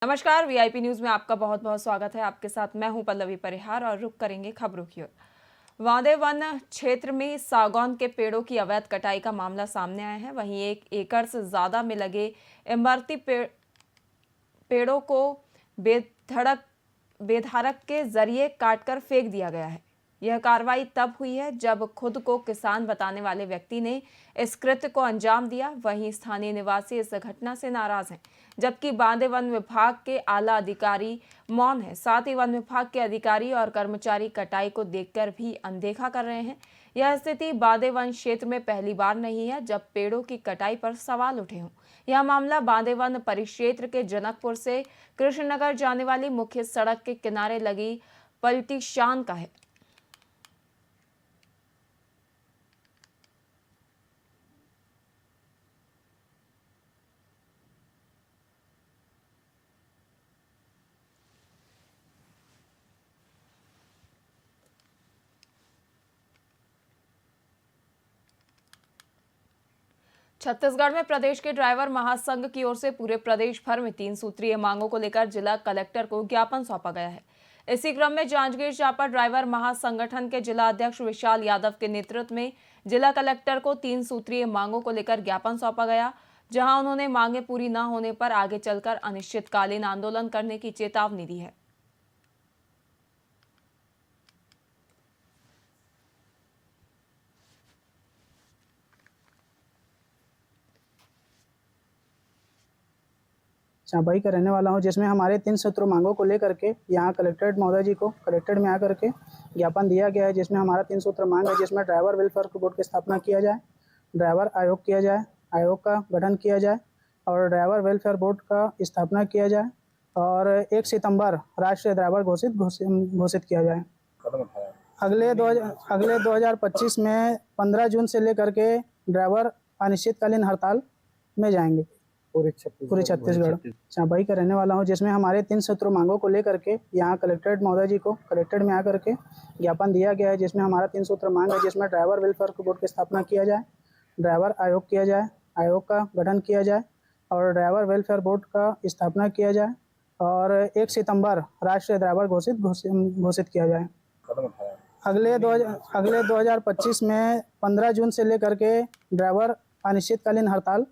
नमस्कार। VIP news में आपका बहुत बहुत स्वागत है। आपके साथ मैं हूं पल्लवी परिहार और रुक करेंगे खबरों की ओर। वांदे वन क्षेत्र में सागौन के पेड़ों की अवैध कटाई का मामला सामने आया है। वहीं 1 एकड़ से ज्यादा में लगे इमारती पेड़ों को बेधारक के जरिए काटकर फेंक दिया गया है। यह कार्रवाई तब हुई है जब खुद को किसान बताने वाले व्यक्ति ने इस कृत्य को अंजाम दिया। वहीं स्थानीय निवासी इस घटना से नाराज हैं, जबकि बांदे वन विभाग के आला अधिकारी मौन हैं। साथ ही वन विभाग के अधिकारी और कर्मचारी कटाई को देखकर भी अनदेखा कर रहे हैं। यह स्थिति बांदे वन क्षेत्र में पहली बार नहीं है जब पेड़ों की कटाई पर सवाल उठे हों। यह मामला बांदे वन परिक्षेत्र के जनकपुर से कृष्णनगर जाने वाली मुख्य सड़क के किनारे लगी पलटी शान का है। छत्तीसगढ़ में प्रदेश के ड्राइवर महासंघ की ओर से पूरे प्रदेश भर में 3 सूत्रीय मांगों को लेकर जिला कलेक्टर को ज्ञापन सौंपा गया है। इसी क्रम में जांजगीर चांपा ड्राइवर महासंगठन के जिला अध्यक्ष विशाल यादव के नेतृत्व में जिला कलेक्टर को 3 सूत्रीय मांगों को लेकर ज्ञापन सौंपा गया, जहां उन्होंने मांगे पूरी न होने पर आगे चलकर अनिश्चितकालीन आंदोलन करने की चेतावनी दी है। चांपाई का रहने वाला हूं, जिसमें हमारे 3 सूत्र मांगों को लेकर के यहाँ कलेक्ट्रेट महोदय जी को कलेक्ट्रेट में आकर के ज्ञापन दिया गया है, जिसमें हमारा 3 सूत्र मांग है, जिसमें ड्राइवर वेलफेयर बोर्ड की स्थापना किया जाए, ड्राइवर आयोग किया जाए, आयोग का गठन किया जाए और ड्राइवर वेलफेयर बोर्ड का स्थापना किया जाए और 1 सितंबर राष्ट्रीय ड्राइवर घोषित किया जाए। अगले 2025 में 15 जून से लेकर के ड्राइवर अनिश्चितकालीन हड़ताल में जाएंगे पूरे छत्तीसगढ़। चांपाई का रहने वाला हूं, जिसमें हमारे 3 सूत्र मांगों को लेकर के यहाँ कलेक्ट्रेट महोदय जी को कलेक्ट्रेट में आकर के ज्ञापन दिया गया है, जिसमें हमारा 3 सूत्र मांग है, जिसमें ड्राइवर वेलफेयर बोर्ड की स्थापना किया जाए, ड्राइवर आयोग किया जाए, आयोग का गठन किया जाए और ड्राइवर वेलफेयर बोर्ड का स्थापना किया जाए और 1 सितंबर राष्ट्रीय ड्राइवर घोषित किया जाए। अगले 2025 में 15 जून से लेकर के ड्राइवर अनिश्चितकालीन हड़ताल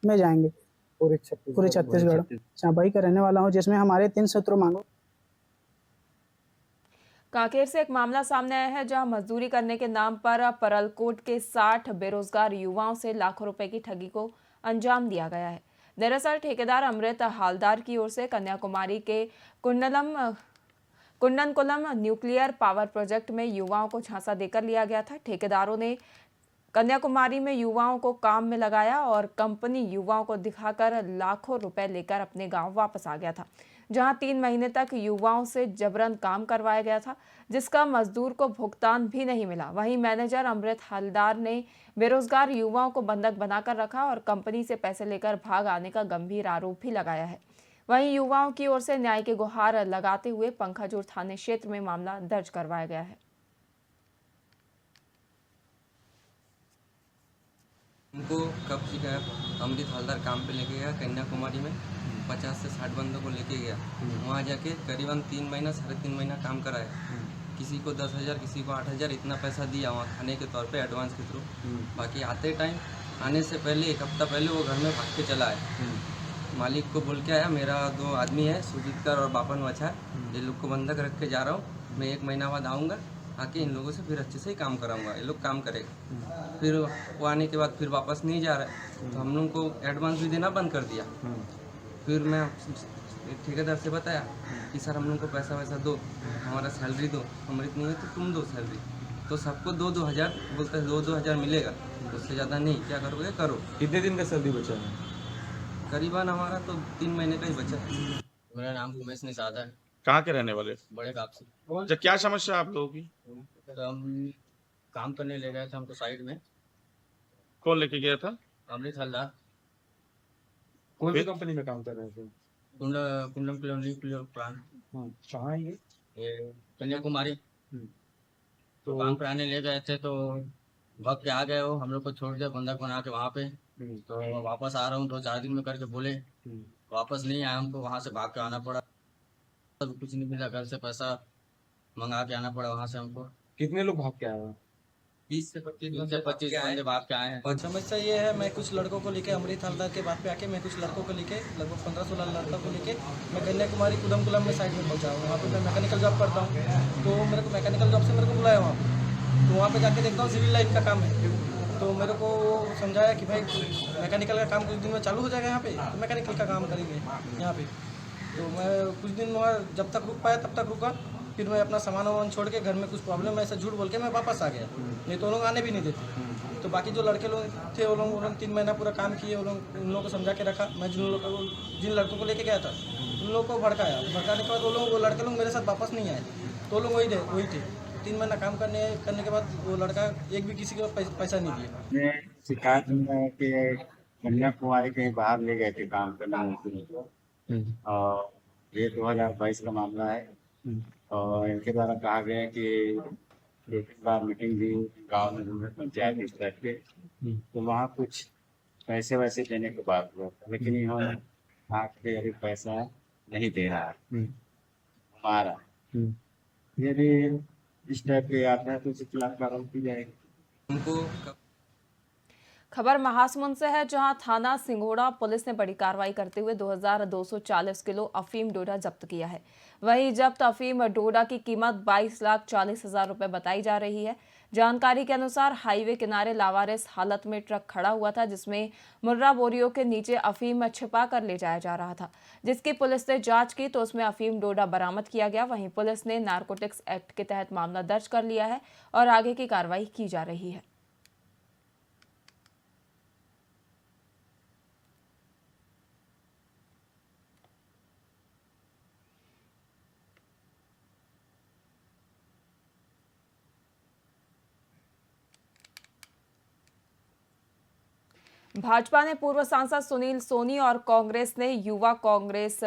में जाएंगे पूरे छत्तीसगढ़। चांपाई का रहने वाला हूं, जिसमें हमारे 3 सूत्र मांगों। कांकेर से एक मामला सामने आया है, जहां मजदूरी करने के नाम पर परलकोट के 60 बेरोजगार युवाओं से लाखों रुपए की ठगी को अंजाम दिया गया है। दरअसल ठेकेदार अमृत हालदार की ओर से कन्याकुमारी के कुंडनकुलम न्यूक्लियर पावर प्रोजेक्ट में युवाओं को झांसा देकर लिया गया था। ठेकेदारों ने कन्याकुमारी में युवाओं को काम में लगाया और कंपनी युवाओं को दिखाकर लाखों रुपए लेकर अपने गांव वापस आ गया था, जहां 3 महीने तक युवाओं से जबरन काम करवाया गया था, जिसका मजदूर को भुगतान भी नहीं मिला। वहीं मैनेजर अमृत हलदार ने बेरोजगार युवाओं को बंधक बनाकर रखा और कंपनी से पैसे लेकर भाग आने का गंभीर आरोप भी लगाया है। वहीं युवाओं की ओर से न्याय की गुहार लगाते हुए पंखाजोर थाने क्षेत्र में मामला दर्ज करवाया गया है। उनको कब शिकायत अमृत हलदार काम पे लेके गया कन्याकुमारी में 50 से 60 बंदों को लेके गया। वहाँ जाके करीबन 3 महीना 3.5 महीना काम कराया। किसी को 10,000 किसी को 8,000 इतना पैसा दिया वहाँ खाने के तौर पे एडवांस के थ्रू। बाकी आते टाइम आने से पहले 1 हफ्ता पहले वो घर में भाग के चला आया। मालिक को बोल के आया मेरा 2 आदमी है सुजीतकर और बापन वछार, ये लोग को बंधक रख के जा रहा हूँ, मैं 1 महीना बाद आऊँगा, आके इन लोगों से फिर अच्छे से ही काम कराऊंगा, ये लोग काम करेगा। फिर वो आने के बाद फिर वापस नहीं जा रहा है, तो हम लोग को एडवांस भी देना बंद कर दिया। फिर मैं ठेकेदार से बताया कि सर हम लोग को पैसा वैसा दो, हमारा सैलरी दो, अमृत नहीं है तो तुम दो सैलरी। तो सबको 2-2 हज़ार बोलते हैं, 2-2 हज़ार मिलेगा, उससे ज़्यादा नहीं, क्या करोगे करो। कितने दिन का सैलरी बचा है? करीबन हमारा तो 3 महीने का ही बचा है। मेरा नाम उमेश निषाद है, कहाँ के रहने वाले? बड़े काप से। अच्छा, क्या समस्या आप लोगों की? तो हम काम करने ले गए थे हमको साइड में, कौन लेके गया था? अमृत हल्दार कौन सी कंपनी में काम कर रहे थे? कुंडम न्यूक्लियर प्लांट, कहाँ है ये कन्याकुमारी। तो काम कराने ले गए थे तो भाग के आ गए, वो हम लोग को छोड़ दिया बंधक बना के वहाँ पे। तो वापस आ रहा हूँ 2-4 दिन में करके बोले, वापस नहीं आया, हमको वहाँ से भाग के आना पड़ा। तब कुछ नहीं मिला, घर से पैसा मंगा के आना पड़ा वहाँ से हमको। कितने लोग भाग के आए हो? 20 से 25 बंदे भाग के आए हैं। और समस्या ये है, मैं कुछ लड़कों को लेके अमृत हल्दर के बाद पे आके मैं कुछ लड़कों को लेके लगभग 15-16 लड़कों को लेके मैं कन्याकुमारी कुदमकुलम में साइड में पहुंचा हूँ। वहाँ पे मैं मैकेनिकल जॉब करता हूँ, तो मेरे को मैकेनिकल जॉब से मेरे को बुलाया वहाँ पे। तो वहाँ पे जाके देखता हूँ सिविल लाइन का काम है। तो मेरे को समझाया कि भाई मैकेनिकल का काम कुछ दिन में चालू हो जाएगा यहाँ पे, तो मैकेनिकल का काम करेंगे यहाँ पे। तो मैं कुछ दिन वहाँ जब तक रुक पाया तब तक रुका, फिर मैं अपना सामान वामान छोड़ के घर में कुछ प्रॉब्लम ऐसा झूठ बोल के मैं वापस आ गया, नहीं तो वो लोग आने भी नहीं देते। तो बाकी जो लड़के लोग थे वो लोग 3 महीना पूरा काम किए, वो लोग उन लोगों को समझा के रखा। मैं जिन लड़कों को लेके गया था उन लोगों को भड़काया, भड़काने के बाद वो लड़के लोग मेरे साथ वापस नहीं आए। तो लोग वही थे। 3 महीना काम करने के बाद वो लड़का एक भी किसी को पैसा नहीं दिया। मैं शिकायत में कि कन्याकुमारी कहीं बाहर ले गए थे काम करने और ये 2022 का मामला है। और इनके द्वारा कहा गया कि एक बार मीटिंग भी गांव में पंचायत स्तर पे, तो वहाँ कुछ पैसे वैसे देने की बात हुआ, लेकिन इन्होंने आके अभी पैसा नहीं दे रहा है हमारा। यदि इस टाइप के आता है तो उसके खिलाफ कार्रवाई की जाएगी। हमको खबर महासमुंद से है, जहां थाना सिंघोड़ा पुलिस ने बड़ी कार्रवाई करते हुए 2240 किलो अफीम डोडा जब्त किया है। वहीं जब्त अफीम डोडा की कीमत 22,40,000 रुपए बताई जा रही है। जानकारी के अनुसार हाईवे किनारे लावारिस हालत में ट्रक खड़ा हुआ था, जिसमें मुर्रा बोरियों के नीचे अफीम छिपा कर ले जाया जा रहा था, जिसकी पुलिस ने जांच की तो उसमें अफीम डोडा बरामद किया गया। वहीं पुलिस ने नारकोटिक्स एक्ट के तहत मामला दर्ज कर लिया है और आगे की कार्रवाई की जा रही है। भाजपा ने पूर्व सांसद सुनील सोनी और कांग्रेस ने युवा कांग्रेस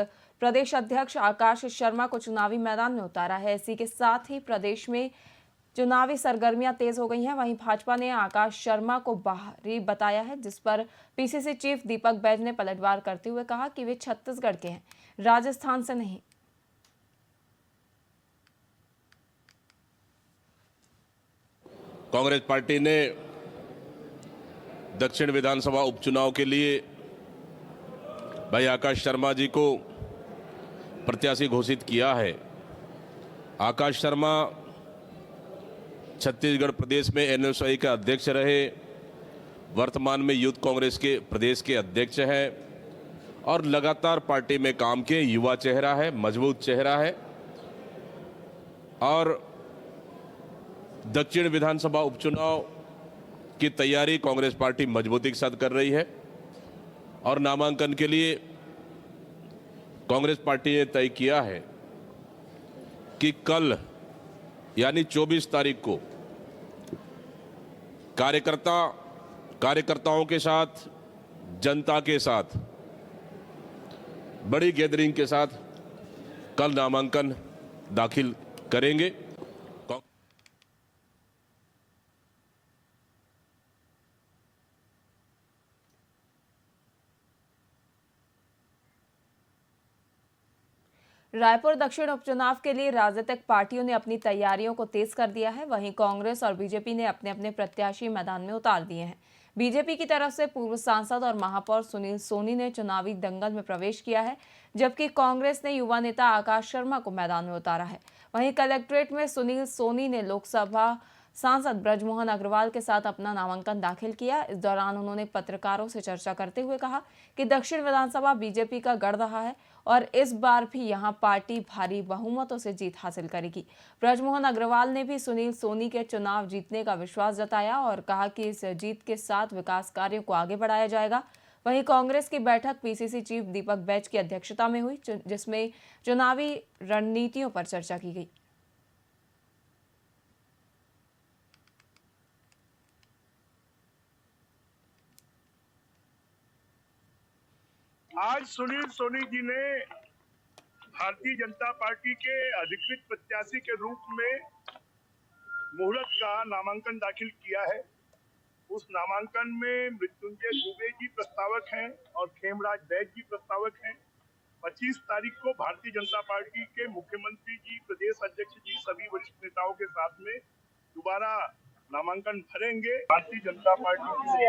प्रदेश अध्यक्ष आकाश शर्मा को चुनावी मैदान में उतारा है। इसी के साथ ही प्रदेश में चुनावी सरगर्मियां तेज हो गई हैं। वहीं भाजपा ने आकाश शर्मा को बाहरी बताया है, जिस पर पीसीसी चीफ दीपक बैज ने पलटवार करते हुए कहा कि वे छत्तीसगढ़ के हैं, राजस्थान से नहीं। कांग्रेस पार्टी ने दक्षिण विधानसभा उपचुनाव के लिए भाई आकाश शर्मा जी को प्रत्याशी घोषित किया है। आकाश शर्मा छत्तीसगढ़ प्रदेश में एनएसआई का अध्यक्ष रहे, वर्तमान में यूथ कांग्रेस के प्रदेश के अध्यक्ष हैं और लगातार पार्टी में काम किए युवा चेहरा है, मजबूत चेहरा है। और दक्षिण विधानसभा उपचुनाव की तैयारी कांग्रेस पार्टी मजबूती के साथ कर रही है और नामांकन के लिए कांग्रेस पार्टी ने तय किया है कि कल यानी 24 तारीख को कार्यकर्ताओं के साथ, जनता के साथ बड़ी गैदरिंग के साथ कल नामांकन दाखिल करेंगे। रायपुर दक्षिण उपचुनाव के लिए राजनीतिक पार्टियों ने अपनी तैयारियों को तेज कर दिया है। वहीं कांग्रेस और बीजेपी ने अपने अपने प्रत्याशी मैदान में उतार दिए हैं। बीजेपी की तरफ से पूर्व सांसद और महापौर सुनील सोनी ने चुनावी दंगल में प्रवेश किया है, जबकि कांग्रेस ने युवा नेता आकाश शर्मा को मैदान में उतारा है। वहीं कलेक्ट्रेट में सुनील सोनी ने लोकसभा सांसद ब्रजमोहन अग्रवाल के साथ अपना नामांकन दाखिल किया। इस दौरान उन्होंने पत्रकारों से चर्चा करते हुए कहा कि दक्षिण विधानसभा बीजेपी का गढ़ रहा है और इस बार भी यहां पार्टी भारी बहुमतों से जीत हासिल करेगी। ब्रजमोहन अग्रवाल ने भी सुनील सोनी के चुनाव जीतने का विश्वास जताया और कहा कि इस जीत के साथ विकास कार्यों को आगे बढ़ाया जाएगा। वहीं कांग्रेस की बैठक पीसीसी चीफ दीपक बैज की अध्यक्षता में हुई, जिसमें चुनावी रणनीतियों पर चर्चा की गई। आज सुनील सोनी जी ने भारतीय जनता पार्टी के अधिकृत प्रत्याशी के रूप में मुहूर्त का नामांकन दाखिल किया है। उस नामांकन में मृत्युंजय दुबे जी प्रस्तावक हैं और खेमराज बैज जी प्रस्तावक हैं। 25 तारीख को भारतीय जनता पार्टी के मुख्यमंत्री जी, प्रदेश अध्यक्ष जी, सभी वरिष्ठ नेताओं के साथ में दोबारा नामांकन भरेंगे। भारतीय जनता पार्टी के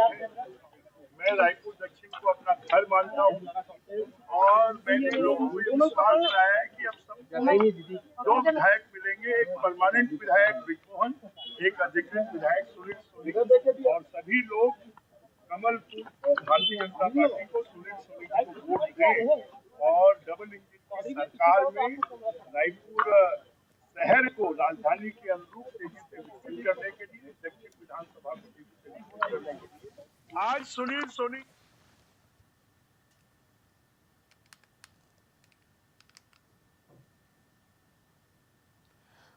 मैं रायपुर दक्षिण को अपना घर मानता हूँ और मैंने लोगों को ये विश्वास दिलाया है कि अब सबको 2 विधायक मिलेंगे, एक परमानेंट विधायक ब्रिजमोहन, एक अधिकृत विधायक सुनील सोनी, और सभी लोग कमलपुर को, भारतीय जनता पार्टी को, सुनील सोनी को वोट दें और डबल इंजन की सरकार में रायपुर शहर को राजधानी के अनुरूप तेजी से विकसित करने के लिए, दक्षिण विधानसभा को तेजी से विकसित करने के लिए आज सुनील सोनी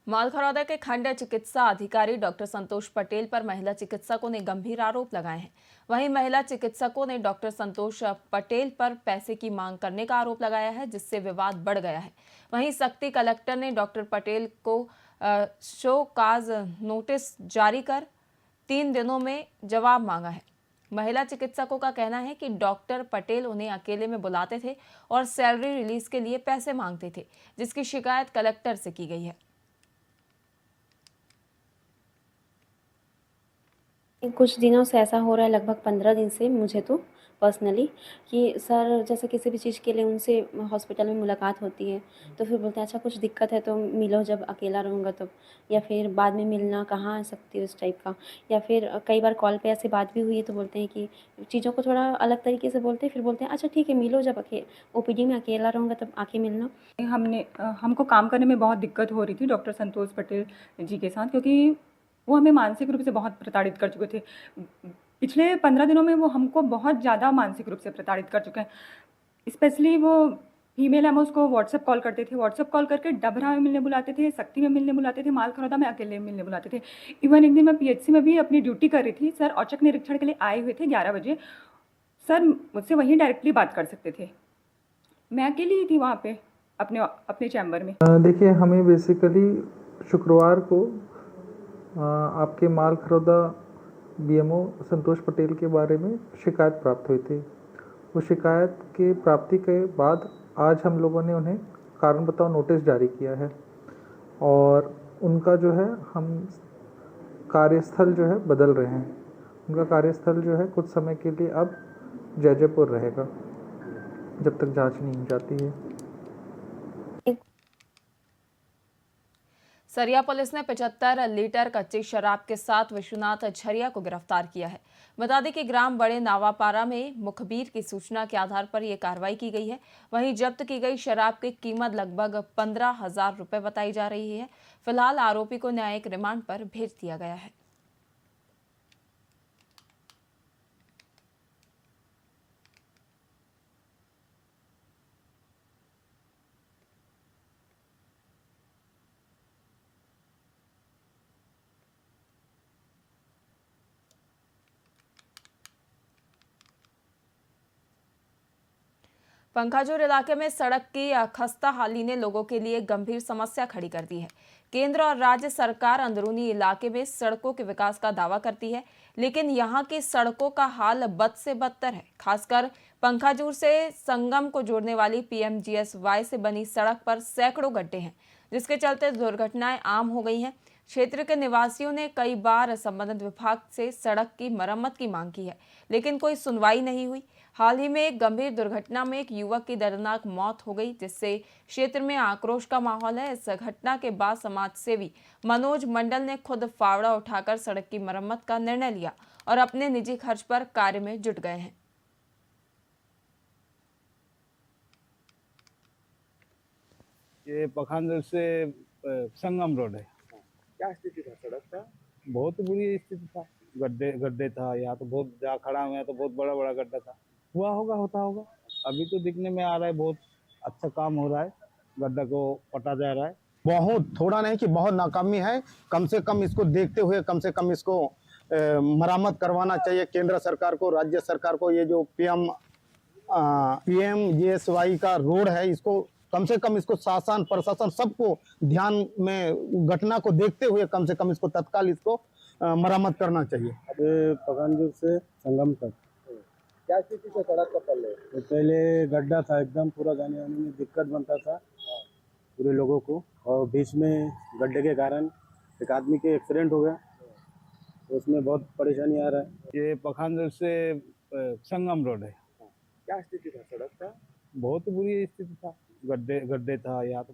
मालखरौदा के खंड चिकित्सा अधिकारी डॉक्टर संतोष पटेल पर महिला चिकित्सकों ने गंभीर आरोप लगाए हैं। वहीं महिला चिकित्सकों ने डॉक्टर संतोष पटेल पर पैसे की मांग करने का आरोप लगाया है, जिससे विवाद बढ़ गया है। वहीं सक्ती कलेक्टर ने डॉक्टर पटेल को शो काज नोटिस जारी कर 3 दिनों में जवाब मांगा है। महिला चिकित्सकों का कहना है कि डॉक्टर पटेल उन्हें अकेले में बुलाते थे और सैलरी रिलीज के लिए पैसे मांगते थे, जिसकी शिकायत कलेक्टर से की गई है। कुछ दिनों से ऐसा हो रहा है, लगभग 15 दिन से मुझे तो पर्सनली, कि सर जैसे किसी भी चीज़ के लिए उनसे हॉस्पिटल में मुलाकात होती है तो फिर बोलते हैं अच्छा कुछ दिक्कत है तो मिलो जब अकेला रहूँगा तो, या फिर बाद में मिलना, कहाँ आ सकती हो, इस टाइप का। या फिर कई बार कॉल पे ऐसी बात भी हुई है तो बोलते हैं कि चीज़ों को थोड़ा अलग तरीके से बोलते हैं, फिर बोलते हैं अच्छा ठीक है मिलो जब OPD में अकेला रहूँगा तब आके मिलना। हमको काम करने में बहुत दिक्कत हो रही थी डॉक्टर संतोष पटेल जी के साथ, क्योंकि वो हमें मानसिक रूप से बहुत प्रताड़ित कर चुके थे। पिछले 15 दिनों में वो हमको बहुत ज़्यादा मानसिक रूप से प्रताड़ित कर चुके हैं। स्पेशली वो फीमेल है, हम उसको व्हाट्सएप कॉल करते थे, व्हाट्सएप कॉल करके डबरा में मिलने बुलाते थे, सक्ती में मिलने बुलाते थे, मालखरौदा में अकेले मिलने बुलाते थे। इवन एक दिन मैं PHC में भी अपनी ड्यूटी कर रही थी, सर औचक निरीक्षण के लिए आए हुए थे 11 बजे। सर मुझसे वहीं डायरेक्टली बात कर सकते थे, मैं अकेली ही थी वहाँ पे अपने चैम्बर में। देखिए हमें बेसिकली शुक्रवार को आपके मालखरौदा BMO संतोष पटेल के बारे में शिकायत प्राप्त हुई थी। उस शिकायत के प्राप्ति के बाद आज हम लोगों ने उन्हें कारण बताओ नोटिस जारी किया है और उनका जो है हम कार्यस्थल जो है बदल रहे हैं। उनका कार्यस्थल जो है कुछ समय के लिए अब जयपुर रहेगा जब तक जांच नहीं जाती है। सरिया पुलिस ने 75 लीटर कच्ची शराब के साथ विश्वनाथ झरिया को गिरफ्तार किया है। बता दें कि ग्राम बड़े नावापारा में मुखबिर की सूचना के आधार पर यह कार्रवाई की गई है। वहीं जब्त की गई शराब की कीमत लगभग 15,000 रुपए बताई जा रही है। फिलहाल आरोपी को न्यायिक रिमांड पर भेज दिया गया है। पंखाजोर इलाके में सड़क की खस्ता हाली ने लोगों के लिए गंभीर समस्या खड़ी कर दी है। केंद्र और राज्य सरकार अंदरूनी इलाके में सड़कों के विकास का दावा करती है, लेकिन यहां की सड़कों का हाल बद से बदतर है। खासकर पंखाजोर से संगम को जोड़ने वाली PMGSY से बनी सड़क पर सैकड़ों गड्ढे हैं, जिसके चलते दुर्घटनाएं आम हो गई हैं। क्षेत्र के निवासियों ने कई बार संबंधित विभाग से सड़क की मरम्मत की मांग की है, लेकिन कोई सुनवाई नहीं हुई। हाल ही में एक गंभीर दुर्घटना में एक युवक की दर्दनाक मौत हो गई, जिससे क्षेत्र में आक्रोश का माहौल है। इस घटना के बाद समाज सेवी मनोज मंडल ने खुद फावड़ा उठाकर सड़क की मरम्मत का निर्णय लिया और अपने निजी खर्च पर कार्य में जुट गए हैं। ये पखानजोर से संगम रोड है। क्या स्थिति था सड़क का? बहुत बुरी स्थिति था, गड्ढे था। यहाँ तो बहुत जहाँ खड़ा हुआ है तो बहुत बड़ा बड़ा गड्ढा था। हुआ होगा, होता होगा। अभी तो दिखने में आ रहा है बहुत अच्छा काम हो रहा है, गड्ढा को पटा जा रहा है। बहुत थोड़ा नहीं कि बहुत नाकामी है। कम से कम इसको देखते हुए कम से कम इसको मरम्मत करवाना चाहिए केंद्र सरकार को, राज्य सरकार को। ये जो PMGSY का रोड है, इसको कम से कम इसको शासन प्रशासन सबको ध्यान में घटना को देखते हुए कम से कम इसको तत्काल इसको मरम्मत करना चाहिए। पखानजोर से संगम तक क्या स्थिति से सड़क का पहले? तो पहले गड्ढा था एकदम, पूरा जाने आने में दिक्कत बनता था पूरे लोगों को, और बीच में गड्ढे के कारण एक आदमी के एक्सीडेंट हो गया, तो उसमें बहुत परेशानी आ रहा है। ये पखान रोड से संगम रोड है। क्या स्थिति था सड़क का? बहुत बुरी स्थिति था, गड्ढे गड्ढे था यहाँ पे।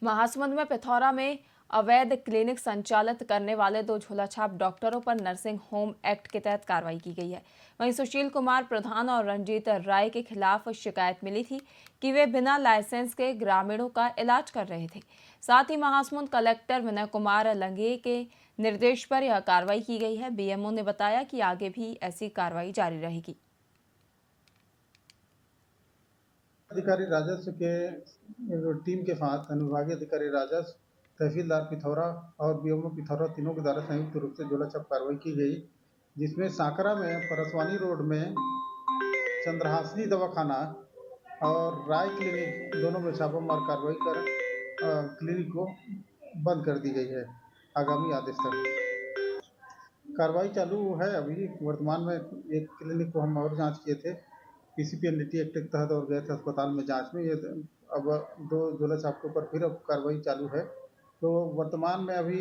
महासमुंद में पिथौरा में अवैध क्लिनिक संचालित करने वाले 2 झोलाछाप डॉक्टरों पर नर्सिंग होम एक्ट के तहत कार्रवाई की गई है। वहीं सुशील कुमार प्रधान और रंजीत राय के खिलाफ शिकायत मिली थी कि वे बिना लाइसेंस के ग्रामीणों का इलाज कर रहे थे। साथ ही महासमुंद कलेक्टर विनय कुमार लंगे के निर्देश पर यह कार्रवाई की गई है। बीएमओ ने बताया कि आगे भी ऐसी कार्रवाई जारी रहेगी। अधिकारी राजस्व के टीम के साथ अनुविभागीय अधिकारी राजस्व, तहसीलदार पिथौरा और बीएमओ पिथौरा तीनों के द्वारा संयुक्त रूप से झोलाछाप कार्रवाई की गई, जिसमें सांकरा में परसवानी रोड में चंद्रहासिनी दवाखाना और राय क्लिनिक दोनों में छापामार कार्रवाई कर क्लिनिक को बंद कर दी गई है आगामी आदेश तक। कार्रवाई चालू है। अभी वर्तमान में एक क्लिनिक को हम और जांच किए थे पीसीपीएनडीटी एक्ट के तहत और गए थे अस्पताल में जांच में। ये अब 2 झोलाछाप के ऊपर फिर अब कार्रवाई चालू है। तो वर्तमान में अभी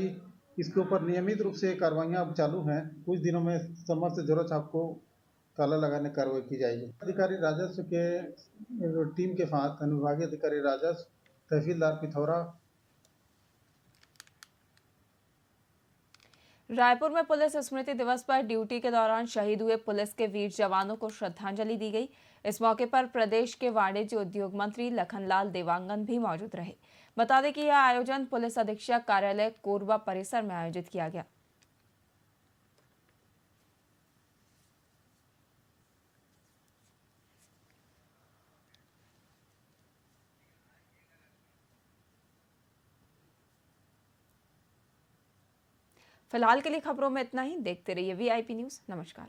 इसके ऊपर नियमित रूप से कार्रवाइयाँ अब चालू हैं। कुछ दिनों में समस्त झोलाछाप को ताला लगाने कार्रवाई की जाएगी। अधिकारी राजस्व के टीम के साथ अनुविभागीय अधिकारी राजस्व, तहसीलदार पिथौरा। रायपुर में पुलिस स्मृति दिवस पर ड्यूटी के दौरान शहीद हुए पुलिस के वीर जवानों को श्रद्धांजलि दी गई। इस मौके पर प्रदेश के वाणिज्य उद्योग मंत्री लखनलाल देवांगन भी मौजूद रहे। बता दें कि यह आयोजन पुलिस अधीक्षक कार्यालय कोरबा परिसर में आयोजित किया गया। फिलहाल के लिए खबरों में इतना ही। देखते रहिए वीआईपी न्यूज़। नमस्कार।